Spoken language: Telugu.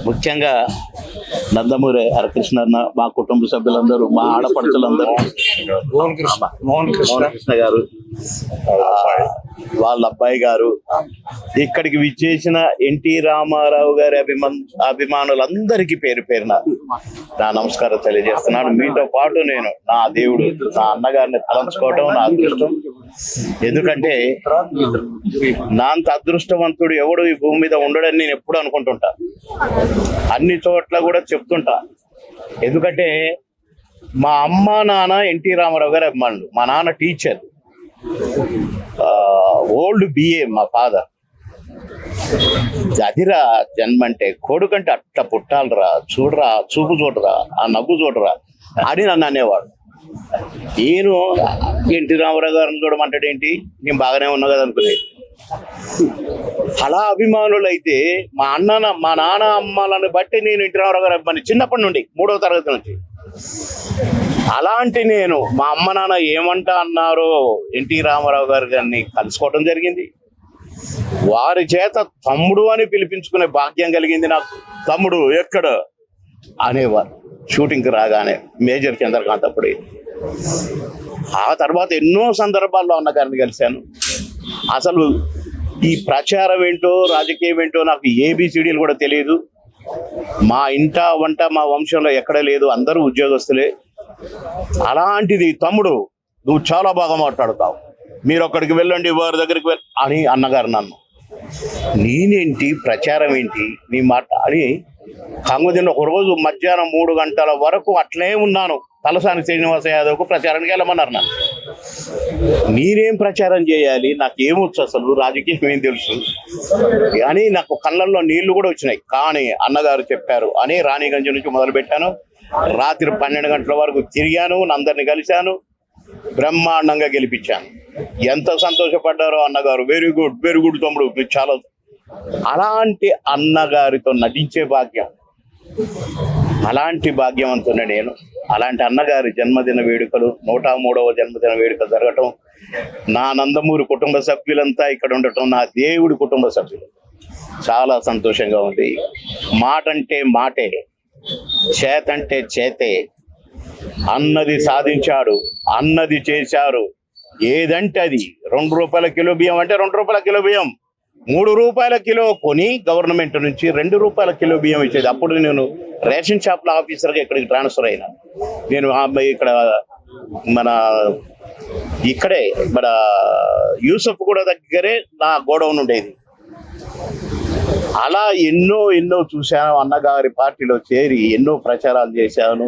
ముఖ్యంగా నందమూరి హరకృష్ణ అన్న, మా కుటుంబ సభ్యులందరూ, మా ఆడపడుచులందరూ, మోహన్ కృష్ణ గారు, వాళ్ళ అబ్బాయి గారు, ఇక్కడికి విచ్చేసిన ఎన్టీ రామారావు గారి అభిమానులందరికీ పేరు పేరున నా నమస్కారం తెలియజేస్తున్నాను. మీతో పాటు నేను నా దేవుడు, నా అన్నగారిని తలంచుకోవటం నా అదృష్టం. ఎందుకంటే నా అంత అదృష్టవంతుడు ఎవడు ఈ భూమి మీద ఉండడని నేను ఎప్పుడు అనుకుంటుంటా, అన్ని చోట్ల కూడా చెప్తుంటా. ఎందుకంటే మా అమ్మ నాన్న ఎన్టీ రామారావు గారి అభిమానులు. మా నాన్న టీచర్, ఓల్డ్ బిఏ మా ఫాదర్. అదిరా జన్మంటే, కొడుకంటే అట్లా పుట్టాలరా, చూడరా, చూపు చూడరా, ఆ నవ్వు చూడరా అని నన్ను అనేవాడు. నేను ఎన్టీ రామారావు గారిని చూడమంటాడు ఏంటి, నేను బాగానే ఉన్నా కదా అనుకునేది. అలా అభిమానులు అయితే మా నాన్న అమ్మాలని బట్టి నేను ఎన్టీ రామారావు గారి అభిమాని చిన్నప్పటి నుండి, 3వ తరగతి నుంచి. అలాంటి నేను మా అమ్మ నాన్న ఏమంటా అన్నారో ఎన్టీ రామారావు గారిని కలుసుకోవడం జరిగింది. వారి చేత తమ్ముడు అని పిలిపించుకునే భాగ్యం కలిగింది నాకు. తమ్ముడు ఎక్కడ అనేవారు షూటింగ్కి రాగానే, మేజర్ చంద్రకాంత్ అప్పుడు. ఆ తర్వాత ఎన్నో సందర్భాల్లో అన్నగారిని కలిశాను. అసలు ఈ ప్రచారం ఏంటో, రాజకీయం ఏంటో నాకు ఏబిసిడీలు కూడా తెలియదు. మా ఇంట వంట మా వంశంలో ఎక్కడ లేదు, అందరూ ఉద్యోగస్తులే. అలాంటిది తమ్ముడు నువ్వు చాలా బాగా మాట్లాడతావు, మీరు అక్కడికి వెళ్ళండి, వారి దగ్గరికి అని అన్నగారు నన్ను. నేనేంటి, ప్రచారం ఏంటి నీ మాట అని కంగుదిన ఒకరోజు మధ్యాహ్నం 3 గంటల వరకు అట్లే ఉన్నాను. తలసాని శ్రీనివాస యాదవ్కు ప్రచారానికి వెళ్ళమన్నారు నన్ను. నేనేం ప్రచారం చేయాలి, నాకు ఏమొచ్చు, అసలు రాజకీయం ఏం తెలుసు అని నాకు కళ్ళల్లో నీళ్లు కూడా వచ్చినాయి. కానీ అన్నగారు చెప్పారు అని రాణిగంజ్ నుంచి మొదలుపెట్టాను. రాత్రి 12 గంటల వరకు తిరిగాను, అందరిని కలిశాను, బ్రహ్మాండంగా గెలిపించాను. ఎంత సంతోషపడ్డారో అన్నగారు. వెరీ గుడ్, వెరీ గుడ్ తమ్ముడు, మీరు చాలా. అలాంటి అన్నగారితో నటించే భాగ్యం, అలాంటి భాగ్యవంతునే నేను. అలాంటి అన్నగారి జన్మదిన వేడుకలు, 103వ జన్మదిన వేడుకలు జరగటం, నా నందమూరి కుటుంబ సభ్యులంతా ఇక్కడ ఉండటం, నా దేవుడి కుటుంబ సభ్యులు, చాలా సంతోషంగా ఉంది. మాట అంటే మాటే, చేతంటే చేతే. అన్నది సాధించాడు, అన్నది చేశారు. ఏదంటే అది. 2 రూపాయల కిలో బియ్యం అంటే 2 రూపాయల కిలో బియ్యం, 3 రూపాయల కిలో కొని గవర్నమెంట్ నుంచి 2 రూపాయల కిలో బియ్యం ఇచ్చేది. అప్పుడు నేను రేషన్ షాప్ల ఆఫీసర్గా ఇక్కడికి ట్రాన్స్ఫర్ అయినా. నేను ఇక్కడ ఇక్కడే మన యూసఫ్ కూడా దగ్గరే నా గోడౌన్ ఉండేది. అలా ఎన్నో చూశాను. అన్నగారి పార్టీలో చేరి ఎన్నో ప్రచారాలు చేశాను.